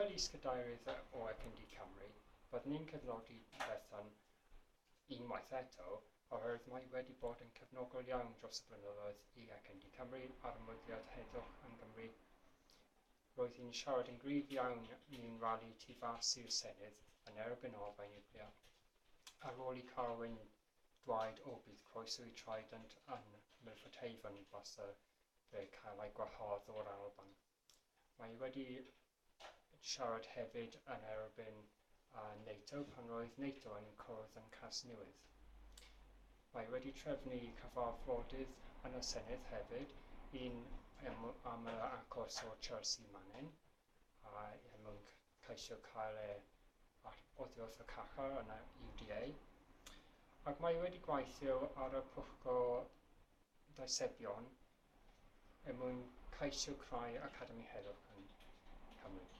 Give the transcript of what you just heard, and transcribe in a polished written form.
fel is-gadeirydd o CND Cymru, byddwn ni'n cefnogi Bethan unwaith eto, oherwydd mae wedi bod yn cefnogol iawn dros y blynyddoedd i CND Cymru a'r ymwybyddiaeth heddwch yn Gymru. Roedd hi'n siarad yn gryf iawn mewn rali tu fas i'r Senedd yn erbyn orbau niwclear, ar ôl i Gorllewin dweud o bydd croeso i Trident yn Milfordhaven basa fe cael ei gwahodd o'r Alban. Mae wedi siarad hefyd yn erbyn NATO pan roedd NATO yn cwrdd yn Casnewydd. Mae wedi trefnu cyfarfodydd yn y Senedd hefyd, un am y acos o Chelsea Manning, mwyn ceisio cael oddi wrth y cachar yn y UDA, ac mae wedi gweithio ar y pwllgor ddaisebion mwyn ceisio creu Academi Heddwch yn Cymru.